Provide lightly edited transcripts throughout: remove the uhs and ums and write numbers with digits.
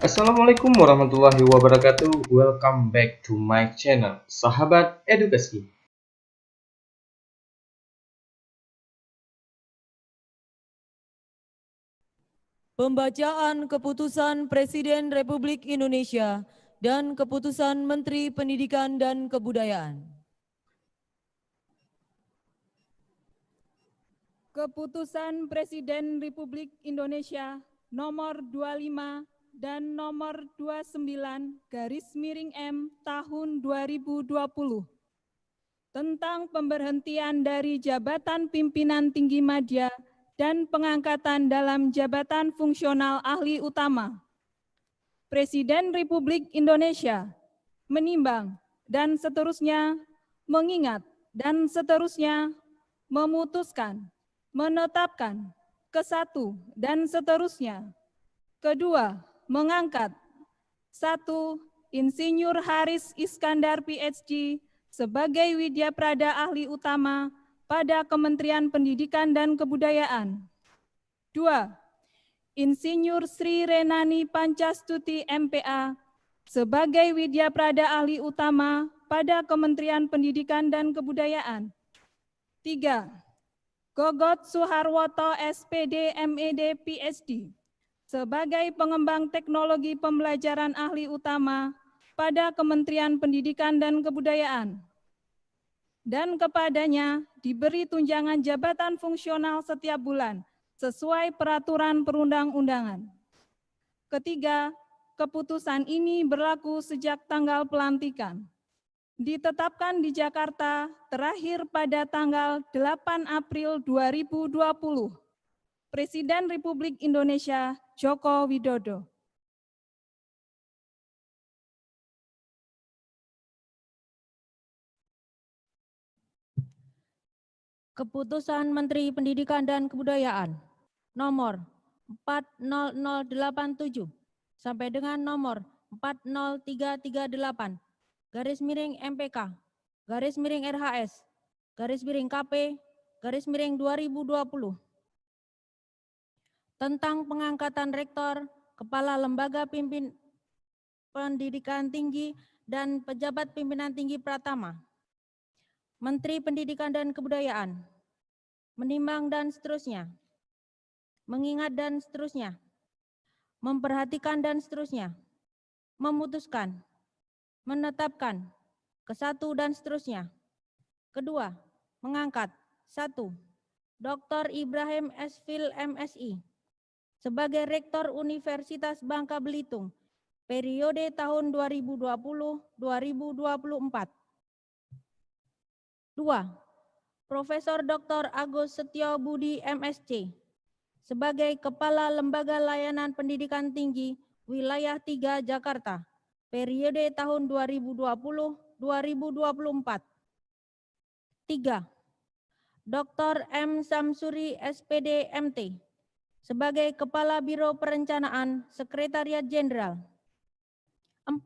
Assalamualaikum warahmatullahi wabarakatuh. Welcome back to my channel, Sahabat Edukasi. Pembacaan Keputusan Presiden Republik Indonesia dan Keputusan Menteri Pendidikan dan Kebudayaan. Keputusan Presiden Republik Indonesia nomor 25 dan nomor 29/M tahun 2020 tentang pemberhentian dari jabatan pimpinan tinggi media dan pengangkatan dalam jabatan fungsional ahli utama. Presiden Republik Indonesia menimbang dan seterusnya mengingat dan seterusnya memutuskan, menetapkan, ke-1 dan seterusnya. Kedua, mengangkat 1. Insinyur Haris Iskandar PhD sebagai Widyaprada Ahli Utama pada Kementerian Pendidikan dan Kebudayaan. 2. Insinyur Sri Renani Pancastuti MPA sebagai Widyaprada Ahli Utama pada Kementerian Pendidikan dan Kebudayaan. 3. Gogot Suharwoto SPD MED PhD sebagai Pengembang Teknologi Pembelajaran Ahli Utama pada Kementerian Pendidikan dan Kebudayaan. Dan kepadanya diberi tunjangan jabatan fungsional setiap bulan sesuai peraturan perundang-undangan. Ketiga, keputusan ini berlaku sejak tanggal pelantikan. Ditetapkan di Jakarta terakhir pada tanggal 8 April 2020. Presiden Republik Indonesia Joko Widodo. Keputusan Menteri Pendidikan dan Kebudayaan nomor 40087 sampai dengan nomor 40338 /MPK /RHS KP 2020 tentang pengangkatan rektor, kepala lembaga pendidikan tinggi dan pejabat pimpinan tinggi Pratama. Menteri Pendidikan dan Kebudayaan menimbang dan seterusnya, mengingat dan seterusnya, memperhatikan dan seterusnya, memutuskan, menetapkan, ke-1 dan seterusnya. Kedua, mengangkat 1. Dr. Ibrahim Esfil MSI sebagai Rektor Universitas Bangka Belitung periode tahun 2020-2024. 2. Profesor Dr. Agus Setio Budi MSc sebagai Kepala Lembaga Layanan Pendidikan Tinggi Wilayah 3 Jakarta periode tahun 2020-2024. 3. Dr. M. Samsuri SPD MT sebagai Kepala Biro Perencanaan Sekretariat Jenderal. 4.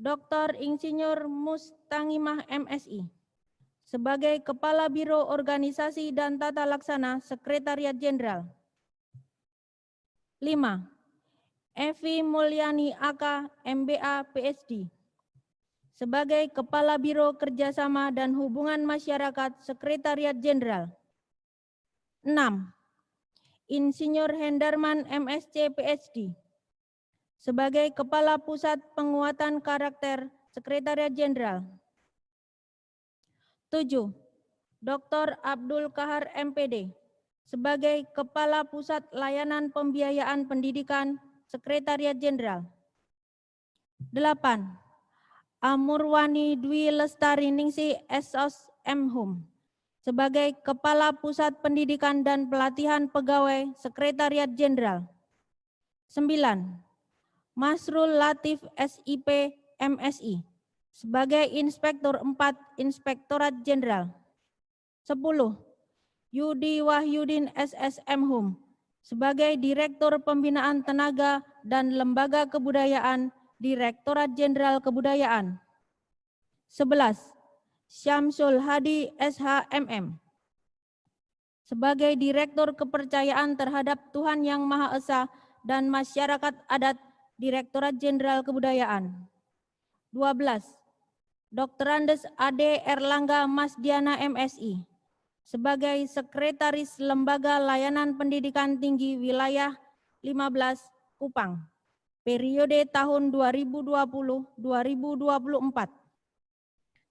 Dr. Insinyur Mustangimah MSI sebagai Kepala Biro Organisasi dan Tata Laksana Sekretariat Jenderal. 5. Evi Mulyani AK MBA PhD sebagai Kepala Biro Kerjasama dan Hubungan Masyarakat Sekretariat Jenderal. 6. Insinyur Hendarman MSc PhD sebagai Kepala Pusat Penguatan Karakter Sekretariat Jenderal. 7. Dr. Abdul Kahar MPD sebagai Kepala Pusat Layanan Pembiayaan Pendidikan Sekretariat Jenderal. 8. Amurwani Dwi Lestari Ningsih SOS M.Hum sebagai Kepala Pusat Pendidikan dan Pelatihan Pegawai Sekretariat Jenderal. 9. Masrul Latif SIP MSI sebagai Inspektur 4 Inspektorat Jenderal. 10. Yudi Wahyudin SSM.Hum sebagai Direktur Pembinaan Tenaga dan Lembaga Kebudayaan Direktorat Jenderal Kebudayaan. 11. Syamsul Hadi SHMM sebagai Direktur Kepercayaan Terhadap Tuhan Yang Maha Esa dan Masyarakat Adat Direktorat Jenderal Kebudayaan. 12. Dr. Andes AD Erlangga Masdiana MSI sebagai Sekretaris Lembaga Layanan Pendidikan Tinggi Wilayah 15 Kupang, periode tahun 2020-2024,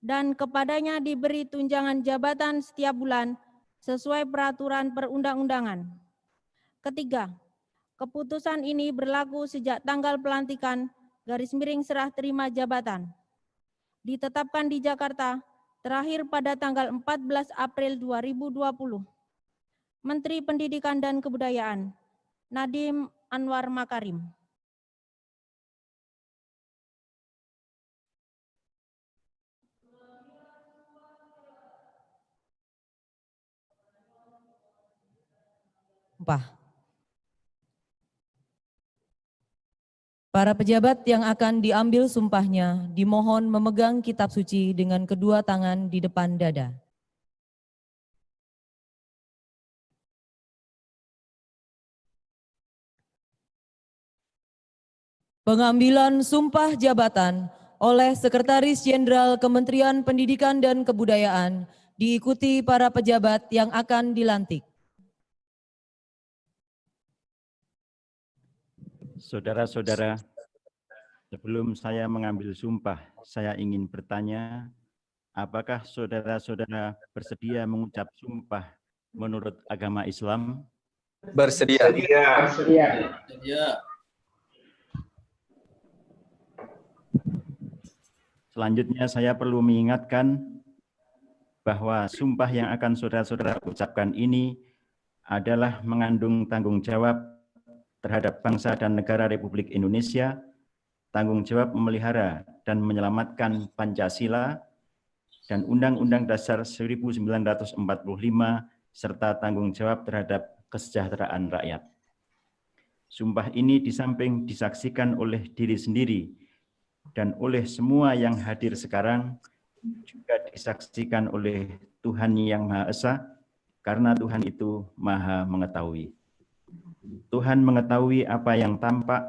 dan kepadanya diberi tunjangan jabatan setiap bulan sesuai peraturan perundang-undangan. Ketiga, keputusan ini berlaku sejak tanggal pelantikan _serah terima jabatan. Ditetapkan di Jakarta, terakhir pada tanggal 14 April 2020. Menteri Pendidikan dan Kebudayaan, Nadiem Anwar Makarim. Para pejabat yang akan diambil sumpahnya dimohon memegang kitab suci dengan kedua tangan di depan dada. Pengambilan sumpah jabatan oleh Sekretaris Jenderal Kementerian Pendidikan dan Kebudayaan diikuti para pejabat yang akan dilantik. Saudara-saudara, sebelum saya mengambil sumpah, saya ingin bertanya, apakah saudara-saudara bersedia mengucap sumpah menurut agama Islam? Bersedia. Selanjutnya saya perlu mengingatkan bahwa sumpah yang akan saudara-saudara ucapkan ini adalah mengandung tanggung jawab terhadap bangsa dan negara Republik Indonesia, tanggung jawab memelihara dan menyelamatkan Pancasila dan Undang-Undang Dasar 1945, serta tanggung jawab terhadap kesejahteraan rakyat. Sumpah ini di samping disaksikan oleh diri sendiri dan oleh semua yang hadir sekarang, juga disaksikan oleh Tuhan Yang Maha Esa, karena Tuhan itu Maha Mengetahui. Tuhan mengetahui apa yang tampak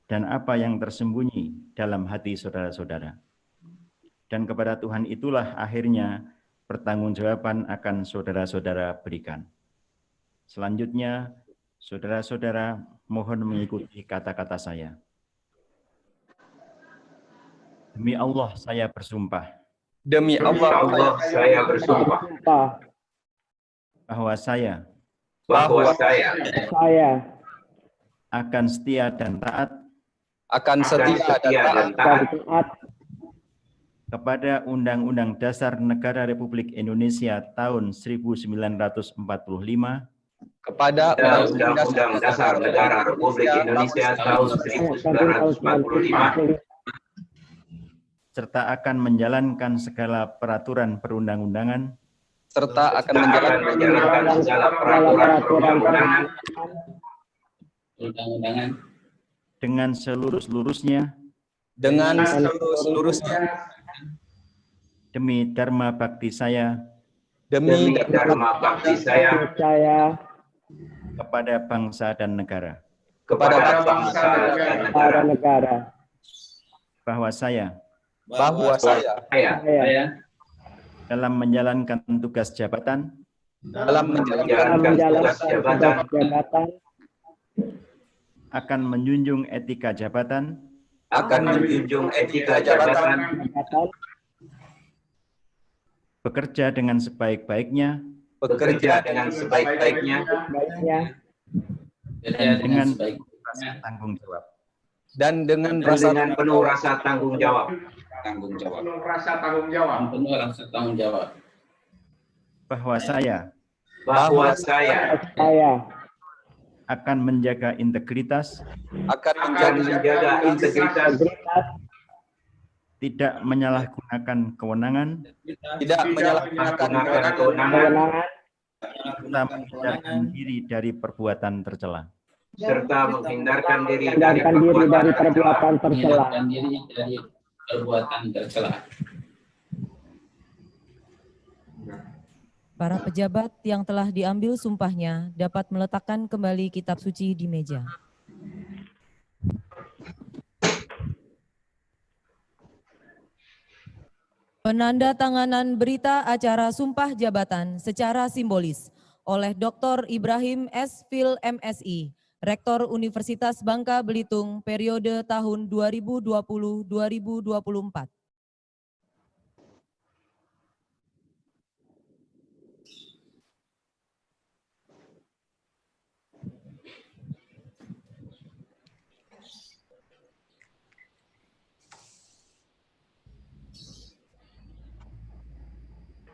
dan apa yang tersembunyi dalam hati saudara-saudara. Dan kepada Tuhan itulah akhirnya pertanggungjawaban akan saudara-saudara berikan. Selanjutnya, saudara-saudara mohon mengikuti kata-kata saya. Demi Allah saya bersumpah. Demi Allah saya bersumpah Bahwa saya akan setia dan taat kepada Undang-Undang Dasar Negara Republik Indonesia tahun 1945, kepada Undang-Undang Dasar Negara Republik Indonesia tahun 1945, serta akan menjalankan segala peraturan perundang-undangan serta akan menjalankan segala peraturan perundang-undangan dengan seluruh-seluruhnya demi dharma bakti saya kepada bangsa dan negara. Bahwa saya dalam menjalankan tugas jabatan akan menjunjung etika jabatan bekerja dengan sebaik-baiknya dan dengan tanggung jawab. Dan dengan rasa penuh rasa tanggung jawab. Bahwa saya akan menjaga integritas, tidak menyalahgunakan kewenangan, tidak menyalahgunakan kewenangan, serta menghindarkan diri dari perbuatan tercela. Para pejabat yang telah diambil sumpahnya dapat meletakkan kembali kitab suci di meja. Penandatanganan berita acara sumpah jabatan secara simbolis oleh Dr. Ibrahim S. Fil MSI, Rektor Universitas Bangka Belitung periode tahun 2020-2024.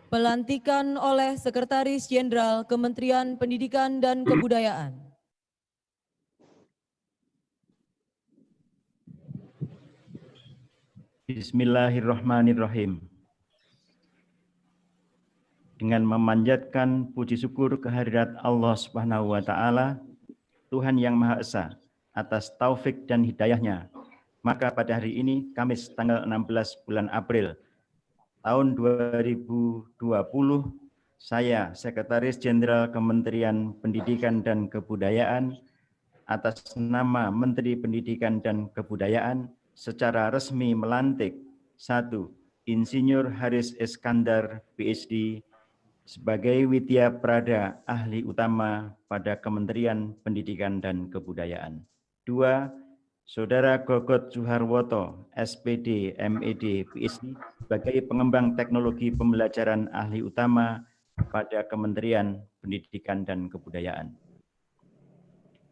Pelantikan oleh Sekretaris Jenderal Kementerian Pendidikan dan Kebudayaan. Bismillahirrahmanirrahim. Dengan memanjatkan puji syukur kehadirat Allah Subhanahu wa Ta'ala, Tuhan yang Maha Esa, atas taufik dan hidayahnya, maka pada hari ini, Kamis tanggal 16 bulan April tahun 2020, saya, Sekretaris Jenderal Kementerian Pendidikan dan Kebudayaan, atas nama Menteri Pendidikan dan Kebudayaan, secara resmi melantik 1. Insinyur Haris Iskandar, PhD, sebagai Widya Prada Ahli Utama pada Kementerian Pendidikan dan Kebudayaan. 2. Saudara Gogot Suharwoto, SPD, MED, PhD, sebagai Pengembang Teknologi Pembelajaran Ahli Utama pada Kementerian Pendidikan dan Kebudayaan.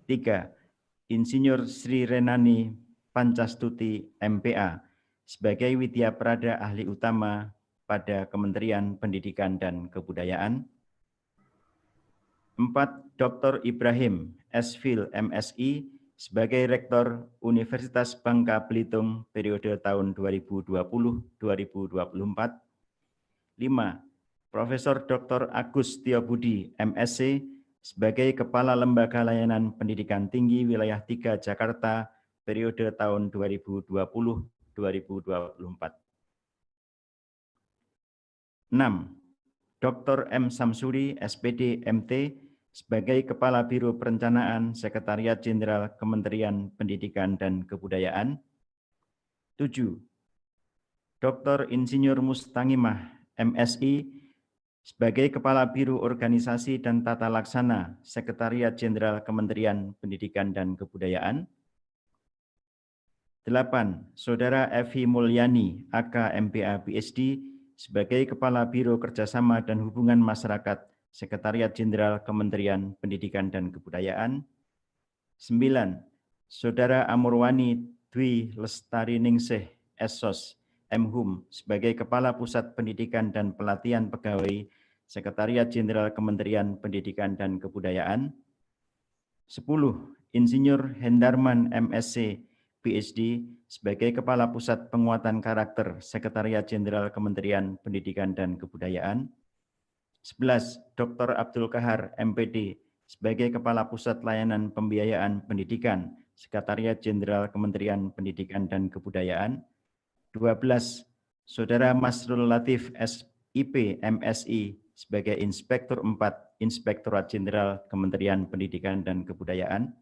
3. Insinyur Sri Renani Pancastuti, MPA, sebagai Widya Prada Ahli Utama pada Kementerian Pendidikan dan Kebudayaan. 4. Dr. Ibrahim S. Fil MSI, sebagai Rektor Universitas Bangka Belitung periode tahun 2020-2024. 5. Profesor Dr. Agus Setiobudi MSc, sebagai Kepala Lembaga Layanan Pendidikan Tinggi Wilayah 3 Jakarta periode tahun 2020-2024. 6. Dr. M. Samsuri, SPD, MT, sebagai Kepala Biro Perencanaan Sekretariat Jenderal Kementerian Pendidikan dan Kebudayaan. 7. Dr. Insinyur Mustangimah, MSI, sebagai Kepala Biro Organisasi dan Tata Laksana Sekretariat Jenderal Kementerian Pendidikan dan Kebudayaan. 8. Saudara Evi Mulyani, AK MPA PhD, sebagai Kepala Biro Kerjasama dan Hubungan Masyarakat Sekretariat Jenderal Kementerian Pendidikan dan Kebudayaan. 9. Saudara Amurwani Dwi Lestariningsih, SSOS, MHUM, sebagai Kepala Pusat Pendidikan dan Pelatihan Pegawai Sekretariat Jenderal Kementerian Pendidikan dan Kebudayaan. 10. Insinyur Hendarman MSc, PhD, sebagai Kepala Pusat Penguatan Karakter Sekretariat Jenderal Kementerian Pendidikan dan Kebudayaan. 11. Dr. Abdul Kahar, MPD, sebagai Kepala Pusat Layanan Pembiayaan Pendidikan Sekretariat Jenderal Kementerian Pendidikan dan Kebudayaan. 12. Saudara Masrul Latif, SIP, MSI, sebagai Inspektur 4 Inspektorat Jenderal Kementerian Pendidikan dan Kebudayaan.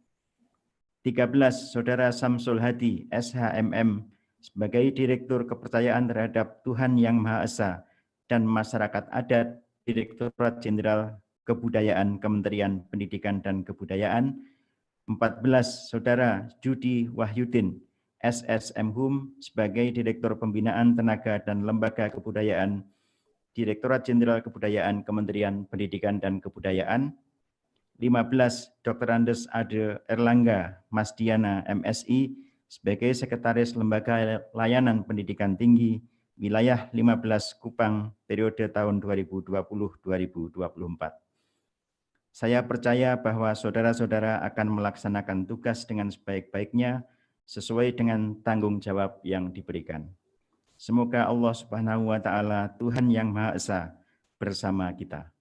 13. Saudara Samsul Hadi, SHMM, sebagai Direktur Kepercayaan terhadap Tuhan Yang Maha Esa dan Masyarakat Adat, Direktorat Jenderal Kebudayaan Kementerian Pendidikan dan Kebudayaan. 14. Saudara Judi Wahyudin, SSMHUM, sebagai Direktur Pembinaan Tenaga dan Lembaga Kebudayaan, Direktorat Jenderal Kebudayaan Kementerian Pendidikan dan Kebudayaan. 15. Dr. Andes Ade Erlangga Masdiana, MSI, sebagai Sekretaris Lembaga Layanan Pendidikan Tinggi Wilayah 15 Kupang periode tahun 2020-2024. Saya percaya bahwa saudara-saudara akan melaksanakan tugas dengan sebaik-baiknya sesuai dengan tanggung jawab yang diberikan. Semoga Allah Subhanahu wa Ta'ala, Tuhan Yang Maha Esa, bersama kita.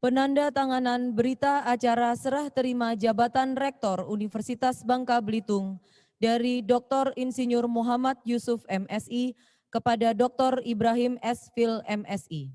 Penandatanganan berita acara serah terima jabatan Rektor Universitas Bangka Belitung dari Dr. Insinyur Muhammad Yusuf MSI kepada Dr. Ibrahim S. Fil MSI.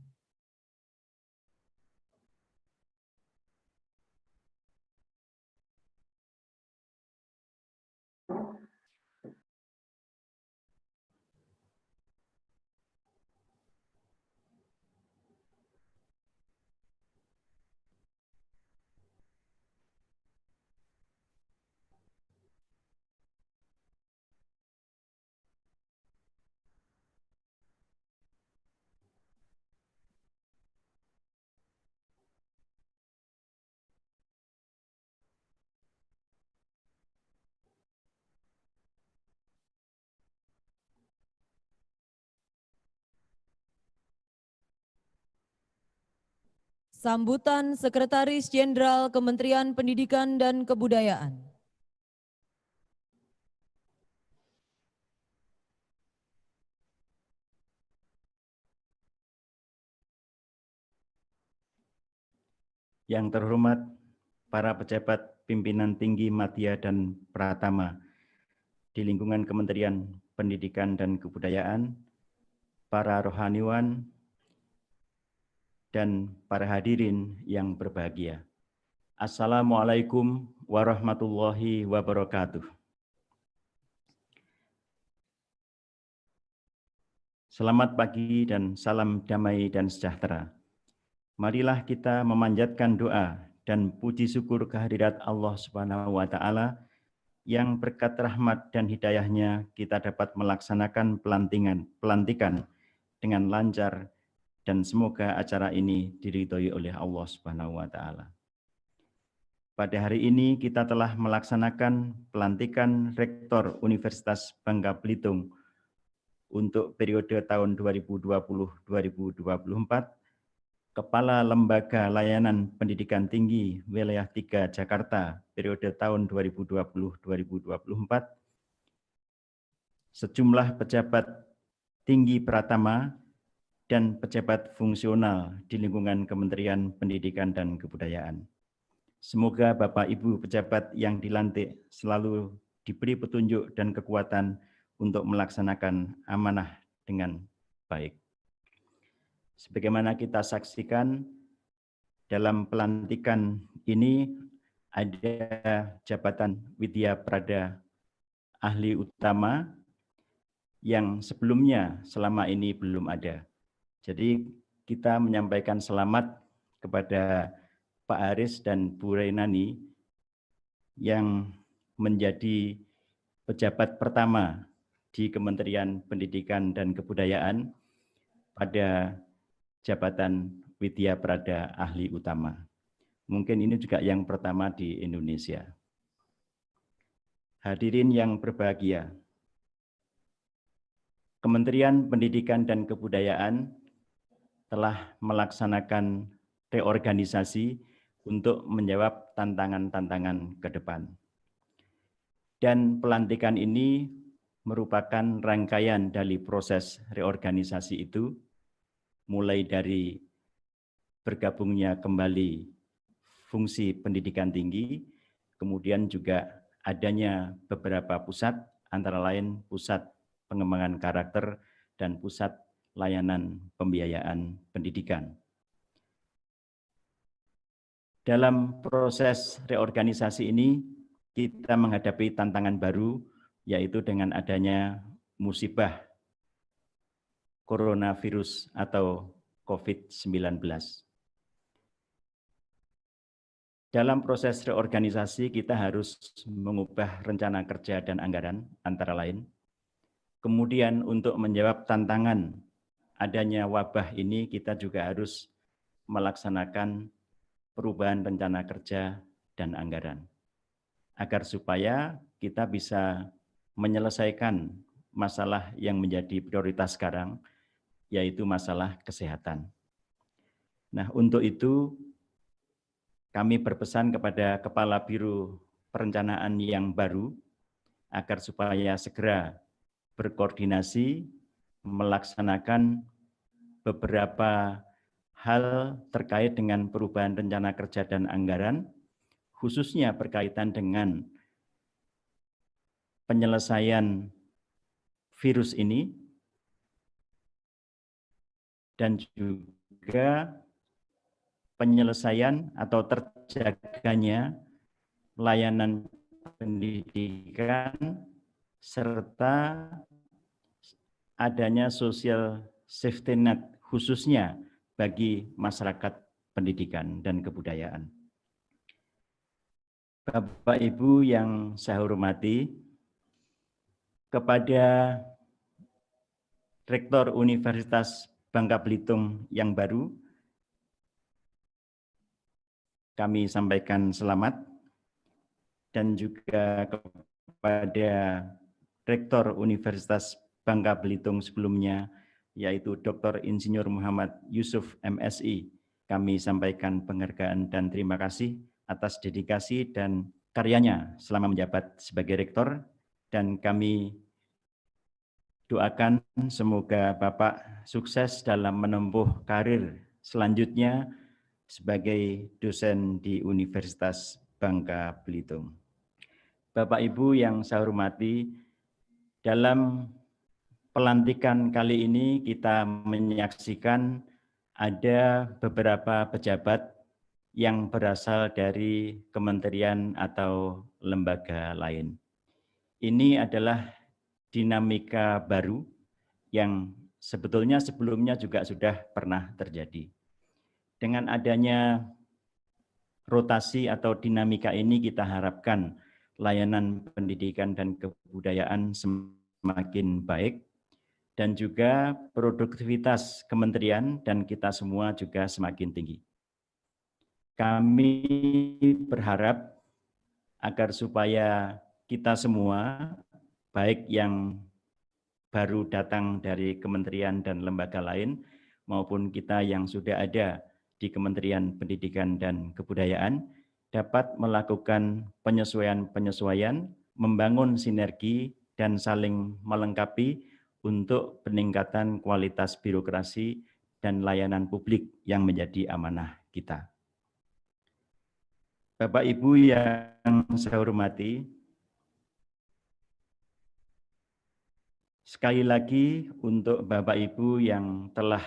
Sambutan Sekretaris Jenderal Kementerian Pendidikan dan Kebudayaan. Yang terhormat para pejabat pimpinan tinggi madya dan pratama di lingkungan Kementerian Pendidikan dan Kebudayaan, para rohaniwan, dan para hadirin yang berbahagia. Assalamualaikum warahmatullahi wabarakatuh. Selamat pagi dan salam damai dan sejahtera. Marilah kita memanjatkan doa dan puji syukur kehadirat Allah Subhanahu wa Ta'ala yang berkat rahmat dan hidayahnya kita dapat melaksanakan pelantikan dengan lancar, dan semoga acara ini diridhoi oleh Allah Subhanahu wa Ta'ala. Pada hari ini kita telah melaksanakan pelantikan Rektor Universitas Bangka Belitung untuk periode tahun 2020-2024, Kepala Lembaga Layanan Pendidikan Tinggi Wilayah 3 Jakarta periode tahun 2020-2024, sejumlah pejabat tinggi pratama dan pejabat fungsional di lingkungan Kementerian Pendidikan dan Kebudayaan. Semoga Bapak Ibu pejabat yang dilantik selalu diberi petunjuk dan kekuatan untuk melaksanakan amanah dengan baik. Sebagaimana kita saksikan dalam pelantikan ini ada jabatan Widya Prada Ahli Utama yang sebelumnya selama ini belum ada. Jadi kita menyampaikan selamat kepada Pak Haris dan Bu Rainani yang menjadi pejabat pertama di Kementerian Pendidikan dan Kebudayaan pada jabatan Widya Prada Ahli Utama. Mungkin ini juga yang pertama di Indonesia. Hadirin yang berbahagia, Kementerian Pendidikan dan Kebudayaan telah melaksanakan reorganisasi untuk menjawab tantangan-tantangan ke depan. Dan pelantikan ini merupakan rangkaian dari proses reorganisasi itu, mulai dari bergabungnya kembali fungsi pendidikan tinggi, kemudian juga adanya beberapa pusat, antara lain pusat pengembangan karakter dan pusat layanan pembiayaan pendidikan. Dalam proses reorganisasi ini, kita menghadapi tantangan baru, yaitu dengan adanya musibah coronavirus atau COVID-19. Dalam proses reorganisasi, kita harus mengubah rencana kerja dan anggaran, antara lain. Kemudian untuk menjawab tantangan adanya wabah ini, kita juga harus melaksanakan perubahan rencana kerja dan anggaran, agar supaya kita bisa menyelesaikan masalah yang menjadi prioritas sekarang, yaitu masalah kesehatan. Nah, untuk itu kami berpesan kepada Kepala Biro Perencanaan yang baru, agar supaya segera berkoordinasi melaksanakan beberapa hal terkait dengan perubahan rencana kerja dan anggaran, khususnya berkaitan dengan penyelesaian virus ini dan juga penyelesaian atau terjaganya layanan pendidikan serta adanya social safety net khususnya bagi masyarakat pendidikan dan kebudayaan. Bapak Ibu yang saya hormati, kepada Rektor Universitas Bangka Belitung yang baru, kami sampaikan selamat, dan juga kepada Rektor Universitas Bangka Belitung sebelumnya, yaitu Dr. Insinyur Muhammad Yusuf MSI, kami sampaikan penghargaan dan terima kasih atas dedikasi dan karyanya selama menjabat sebagai rektor, dan kami doakan semoga Bapak sukses dalam menempuh karir selanjutnya sebagai dosen di Universitas Bangka Belitung. Bapak Ibu yang saya hormati, dalam pelantikan kali ini kita menyaksikan ada beberapa pejabat yang berasal dari kementerian atau lembaga lain. Ini adalah dinamika baru yang sebetulnya sebelumnya juga sudah pernah terjadi. Dengan adanya rotasi atau dinamika ini, kita harapkan layanan pendidikan dan kebudayaan semakin baik, dan juga produktivitas kementerian dan kita semua juga semakin tinggi. Kami berharap agar supaya kita semua, baik yang baru datang dari kementerian dan lembaga lain, maupun kita yang sudah ada di Kementerian Pendidikan dan Kebudayaan, dapat melakukan penyesuaian-penyesuaian, membangun sinergi, dan saling melengkapi untuk peningkatan kualitas birokrasi dan layanan publik yang menjadi amanah kita. Bapak Ibu yang saya hormati, sekali lagi untuk Bapak Ibu yang telah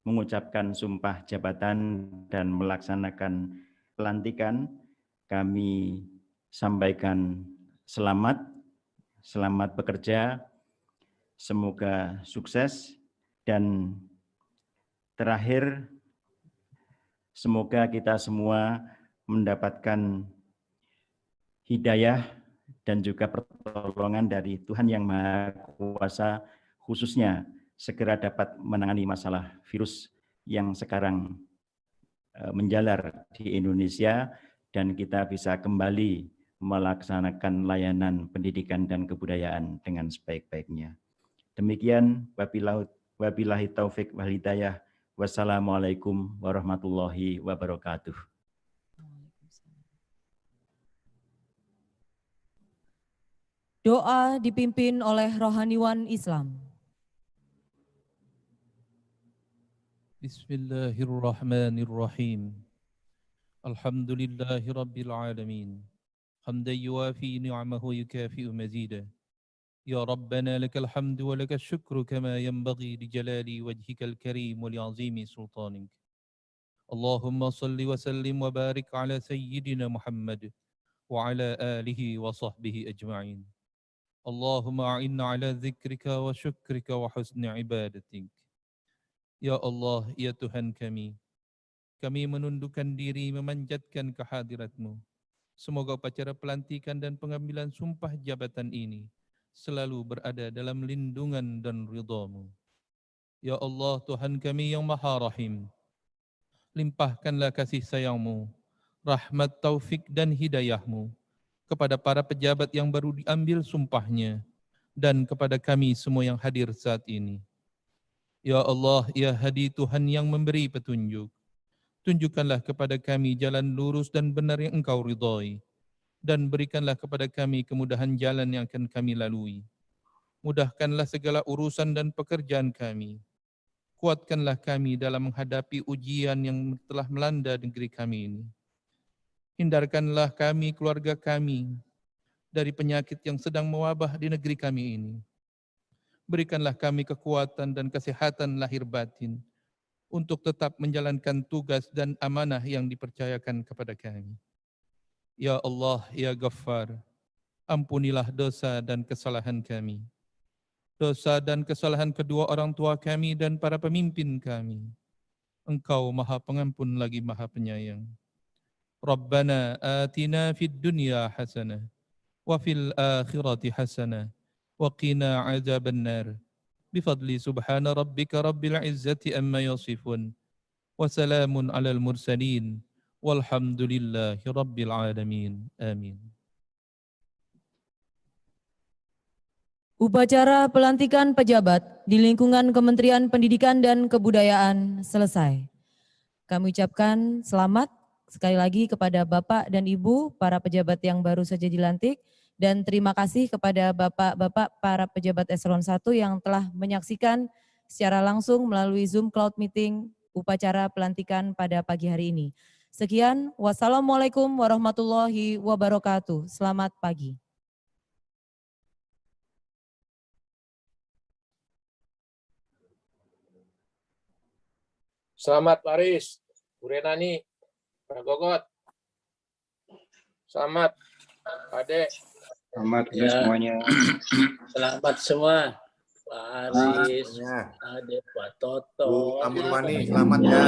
mengucapkan sumpah jabatan dan melaksanakan pelantikan, kami sampaikan selamat bekerja, semoga sukses, dan terakhir semoga kita semua mendapatkan hidayah dan juga pertolongan dari Tuhan Yang Maha Kuasa, khususnya segera dapat menangani masalah virus yang sekarang menjalar di Indonesia, dan kita bisa kembali melaksanakan layanan pendidikan dan kebudayaan dengan sebaik-baiknya. Demikian, wabillahi taufik wal hidayah. Wassalamualaikum warahmatullahi wabarakatuh. Doa dipimpin oleh rohaniwan Islam. Bismillahirrahmanirrahim. Alhamdulillahi rabbil alamin. Hamdan yuwafi ni'amahu yukafi'u mazida. Ya Rabbana lakal hamdu wa lakal syukru kama yanbaghi li jalali wajhikal karim wa li azimi sultanik. Allahumma salli wa sallim wa barik ala sayyidina Muhammad wa ala alihi wa sahbihi ajma'in. Allahumma a'inna ala dzikrika wa syukrika wa husni ibadatik. Ya Allah, ya Tuhan kami menundukkan diri memanjatkan kehadirat-Mu. Semoga upacara pelantikan dan pengambilan sumpah jabatan ini selalu berada dalam lindungan dan ridha-Mu. Ya Allah, Tuhan kami yang Maha Rahim, limpahkanlah kasih sayang-Mu, rahmat, taufik dan hidayah-Mu kepada para pejabat yang baru diambil sumpahnya dan kepada kami semua yang hadir saat ini. Ya Allah, ya Hadi, Tuhan yang memberi petunjuk, tunjukkanlah kepada kami jalan lurus dan benar yang Engkau ridhai, dan berikanlah kepada kami kemudahan jalan yang akan kami lalui. Mudahkanlah segala urusan dan pekerjaan kami. Kuatkanlah kami dalam menghadapi ujian yang telah melanda negeri kami ini. Hindarkanlah kami, keluarga kami, dari penyakit yang sedang mewabah di negeri kami ini. Berikanlah kami kekuatan dan kesehatan lahir batin untuk tetap menjalankan tugas dan amanah yang dipercayakan kepada kami. Ya Allah, ya Ghaffar, ampunilah dosa dan kesalahan kami, dosa dan kesalahan kedua orang tua kami dan para pemimpin kami. Engkau Maha Pengampun lagi Maha Penyayang. Rabbana atina fid dunya hasanah wa fil akhirati hasanah wa qina azaban nar. Bifadli subhana rabbika rabbil izzati amma yasifun wa salamun alal mursalin walhamdulillahi rabbil alamin. Amin. Upacara pelantikan pejabat di lingkungan Kementerian Pendidikan dan Kebudayaan selesai. Kami ucapkan selamat sekali lagi kepada Bapak dan Ibu, para pejabat yang baru saja dilantik, dan terima kasih kepada Bapak-Bapak para pejabat Eselon 1 yang telah menyaksikan secara langsung melalui Zoom Cloud Meeting upacara pelantikan pada pagi hari ini. Sekian, wassalamualaikum warahmatullahi wabarakatuh. Selamat pagi. Selamat Paris, Bu Renani, Pak Gogot. Selamat, Ade. Selamat ya, semuanya. Selamat semua, Pak Aris, Ade, Pak Toto. Bu Amurwani, selamat ya.